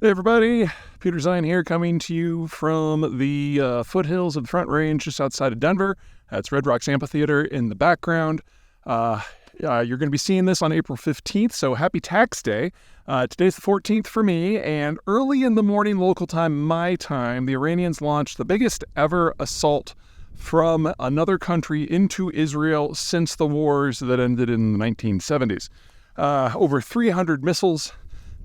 Hey everybody, Peter Zeihan here, coming to you from the foothills of the Front Range just outside of Denver. That's Red Rocks Amphitheater in the background. You're going to be seeing this on April 15th, so happy tax day. Today's the 14th for me, and early in the morning local time, my time, the Iranians launched the biggest ever assault from another country into Israel since the wars that ended in the 1970s. Over 300 missiles,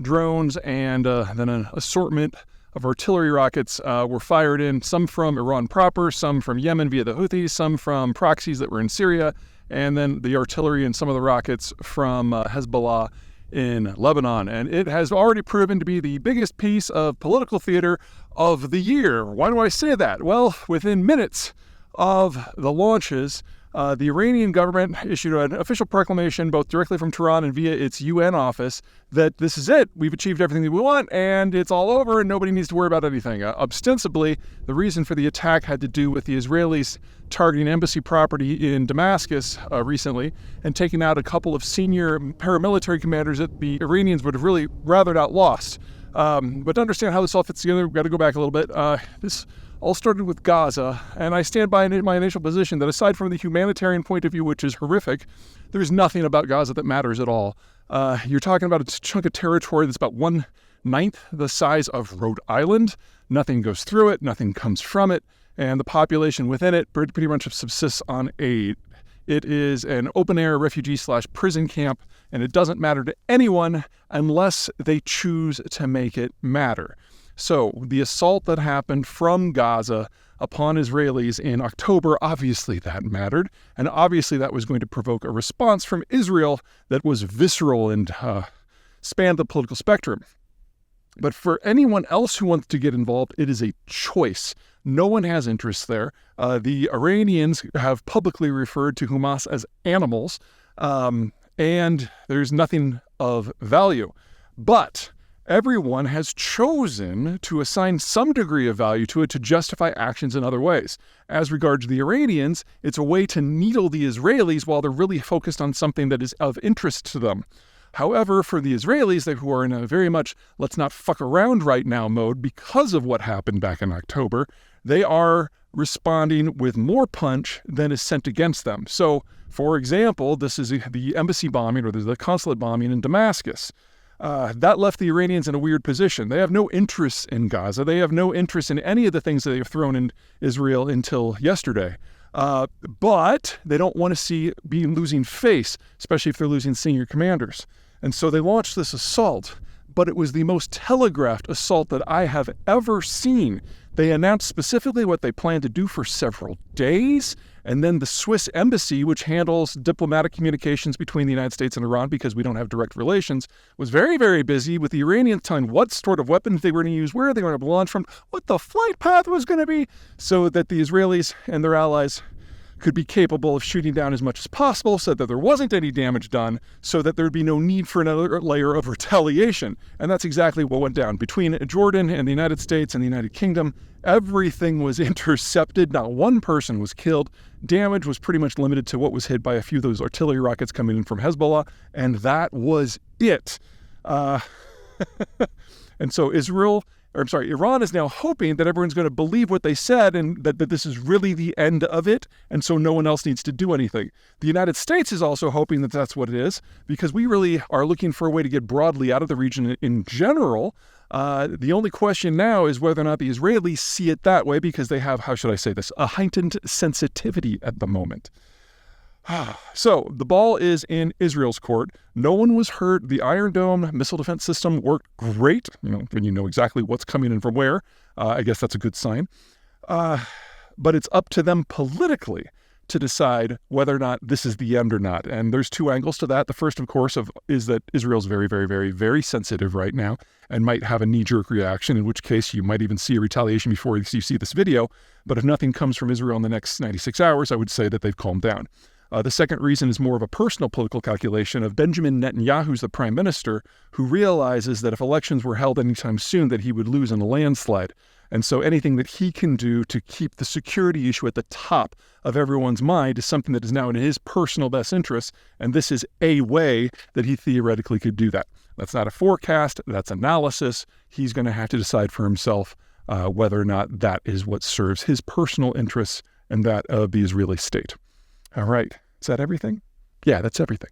drones, and then an assortment of artillery rockets were fired in, some from Iran proper, some from Yemen via the Houthis, some from proxies that were in Syria, and then the artillery and some of the rockets from Hezbollah in Lebanon. And it has already proven to be the biggest piece of political theater of the year. Why do I say that? Well, within minutes of the launches, the Iranian government issued an official proclamation, both directly from Tehran and via its UN office, that this is it. We've achieved everything that we want, and it's all over, and nobody needs to worry about anything. Ostensibly, the reason for the attack had to do with the Israelis targeting embassy property in Damascus recently and taking out a couple of senior paramilitary commanders that the Iranians would have really rather not lost. But to understand how this all fits together, we've got to go back a little bit. This all started with Gaza, and I stand by my initial position that aside from the humanitarian point of view, which is horrific, there's nothing about Gaza that matters at all. You're talking about a chunk of territory that's about 1/9 the size of Rhode Island. Nothing goes through it, nothing comes from it, and the population within it pretty much subsists on aid. It is an open-air refugee/prison camp, and it doesn't matter to anyone unless they choose to make it matter. So the assault that happened from Gaza upon Israelis in October, obviously that mattered, and obviously that was going to provoke a response from Israel that was visceral and spanned the political spectrum. But for anyone else who wants to get involved, it is a choice. No one has interest there. The Iranians have publicly referred to Hamas as animals, and there's nothing of value. But everyone has chosen to assign some degree of value to it to justify actions in other ways. As regards the Iranians, it's a way to needle the Israelis while they're really focused on something that is of interest to them. However, for the Israelis, who are in a very much let's not fuck around right now mode because of what happened back in October, they are responding with more punch than is sent against them. So, for example, this is the embassy bombing or the consulate bombing in Damascus. That left the Iranians in a weird position. They have no interest in Gaza. They have no interest in any of the things that they've thrown in Israel until yesterday. But they don't want to be losing face, especially if they're losing senior commanders. And so they launched this assault, but it was the most telegraphed assault that I have ever seen. They announced specifically what they planned to do for several days, and then the Swiss embassy, which handles diplomatic communications between the United States and Iran because we don't have direct relations, was very, very busy with the Iranians telling what sort of weapons they were going to use, where they were going to launch from, what the flight path was going to be, so that the Israelis and their allies could be capable of shooting down as much as possible so that there wasn't any damage done, so that there would be no need for another layer of retaliation. And that's exactly what went down. Between Jordan and the United States and the United Kingdom, everything was intercepted. Not one person was killed. Damage was pretty much limited to what was hit by a few of those artillery rockets coming in from Hezbollah, and that was it. And so Iran is now hoping that everyone's going to believe what they said and that this is really the end of it, and so no one else needs to do anything. The United States is also hoping that that's what it is, because we really are looking for a way to get broadly out of the region in general. The only question now is whether or not the Israelis see it that way, because they have, how should I say this, a heightened sensitivity at the moment. So the ball is in Israel's court. No one was hurt. The Iron Dome missile defense system worked great. When you know exactly what's coming in from where, I guess that's a good sign. But it's up to them politically to decide whether or not this is the end or not. And there's two angles to that. The first, of course, is that Israel's very, very, very, very sensitive right now and might have a knee-jerk reaction, in which case you might even see a retaliation before you see this video. But if nothing comes from Israel in the next 96 hours, I would say that they've calmed down. The second reason is more of a personal political calculation of Benjamin Netanyahu, who's the prime minister, who realizes that if elections were held anytime soon, that he would lose in a landslide. And so anything that he can do to keep the security issue at the top of everyone's mind is something that is now in his personal best interest, and this is a way that he theoretically could do that. That's not a forecast. That's analysis. He's going to have to decide for himself whether or not that is what serves his personal interests and that of the Israeli state. All right. Is that everything? Yeah, that's everything.